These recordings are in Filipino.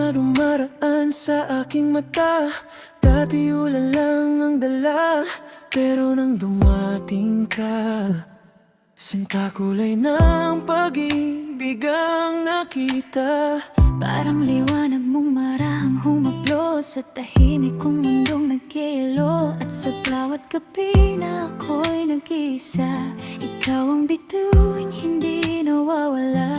na dumaraan sa aking mata. Dati ulan lang ang dala, pero nang dumating ka, sinta kulay ng pag-ibig ang nakita. Parang liwanag mong marahang humaplos sa tahimik kong mundong nag-iilo. At sa bawat gabi na ako'y nag-iisa, ikaw ang bituing hindi nawawala.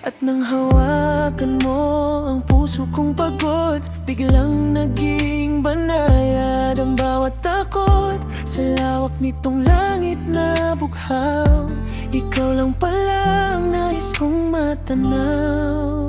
At nang hawakan mo ang puso kong pagod, biglang naging banayad ang bawat takot. Sa lawak nitong langit na bughaw, ikaw lang pala ang nais kong matanaw.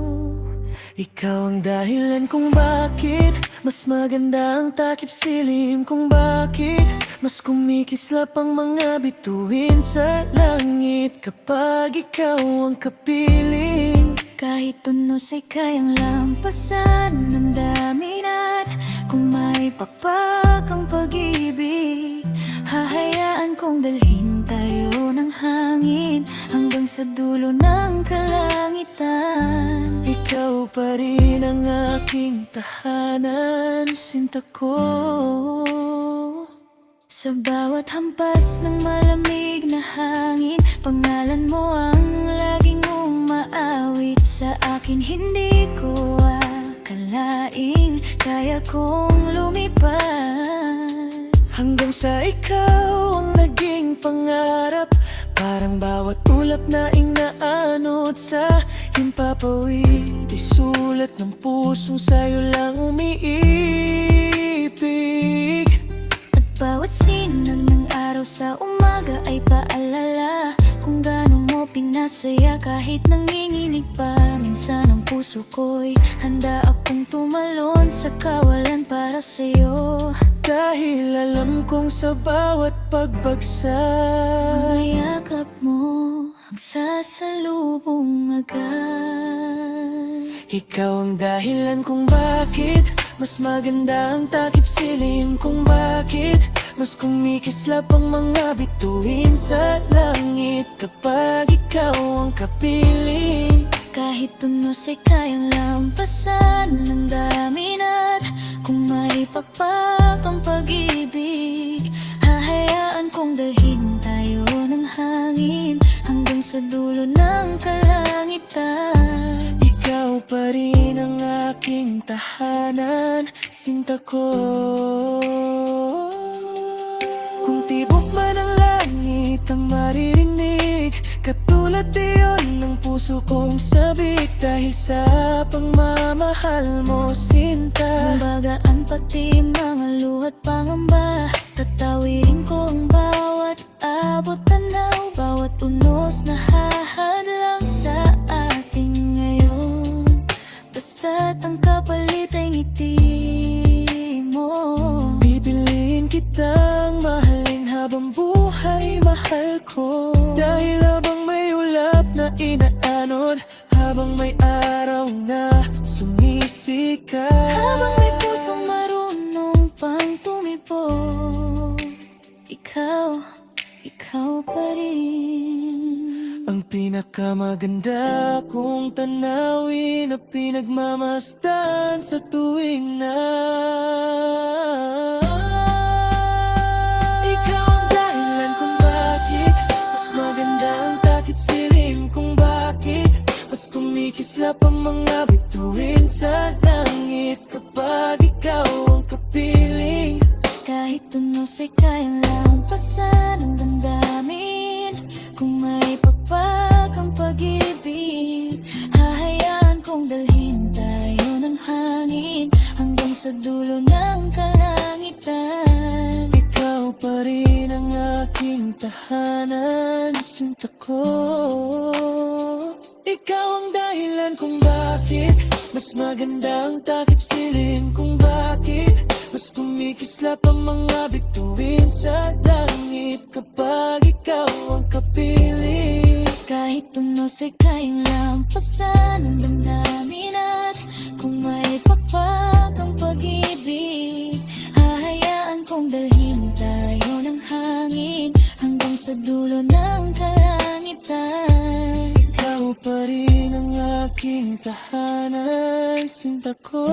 Ikaw ang dahilan kung bakit mas maganda ang takip silim, kung bakit mas kumikislap ang mga bituin sa langit kapag ikaw ang kapiling. Kahit tunos ay kayang lampasan ng damin, at kung may pakpak ang pag-ibig, hahayaan kong dalhin tayo ng hangin hanggang sa dulo ng kalangitan. Ikaw pa rin ang aking tahanan, sinta ko. Sa bawat hampas ng malamig na hangin, pangalan mo ang laging umaawit sa akin. Hindi ko akalaing kaya kong lumipad Hanggang sa ikaw ang naging pangarap, parang bawat ulap na inaanod sa himpapawid, isulat ng pusong sa'yo lang umiibig. Bawat sinag ng araw sa umaga ay paalala kung gaano mo pinasaya. Kahit nanginginig pa minsan ang puso ko'y handa akong tumalon sa kawalan para sa'yo. Dahil alam kong sa bawat pagbagsak, Ang yakap mo ang sasalubong agad. ikaw ang dahilan kung bakit mas maganda ang takip silim, kung bakit mas kumikislap ang mga bituin sa langit kapag ikaw ang kapiling. Kahit tunos ay kayang lampasan ng damin, at kung may pakpak ang pag-ibig, hahayaan kong dalhin tayo ng hangin hanggang sa dulo ng kalangitan. Ikaw pa rin ang aking tahanan, sinta ko. Kung tibok man ang langit ang maririnig, katulad iyon ng puso kong sabik. Dahil sa pagmamahal mo, sinta. Bagaan pati mga luha't pangamba, tatawirin ko ang bawat abot tanaw, bawat unos na hahadlang sa ating ngayon. Basta't ang kapalit ay ngiti mo. Bibiliin kitang mahalin habang buhay, mahal ko. Dahil habang may ulap na inaanod, habang may araw na sumisikat, Habang may pusong marunong pang tumibok, ikaw pa rin ang pinakamaganda kong tanawin na pinagmamasdan sa tuwing na ikaw ang dahilan kung bakit mas maganda ang takip silim, kung bakit mas kumikislap ang mga bituin sa langit kapag ikaw ang kapiling. Kahit tunos ay kayang lampasan ang damdamin, kung may pakpak ang pag-ibig, hahayaan kong dalhin tayo ng hangin hanggang sa dulo ng kalangitan. Ikaw pa rin ang aking tahanan, sinta ko. Ikaw ang dahilan kung bakit mas maganda ang takip silim, kung bakit mas kumikislap ang mga bituin sa langit kapag ikaw ang kapiling. Kahit tunos ay kayang lampasan ang damdamin, at kung may pakpak ang pag-ibig, hahayaan kong dalhin tayo ng hangin hanggang sa dulo ng kalangitan. Ikaw pa rin ang aking tahanan, sinta ko.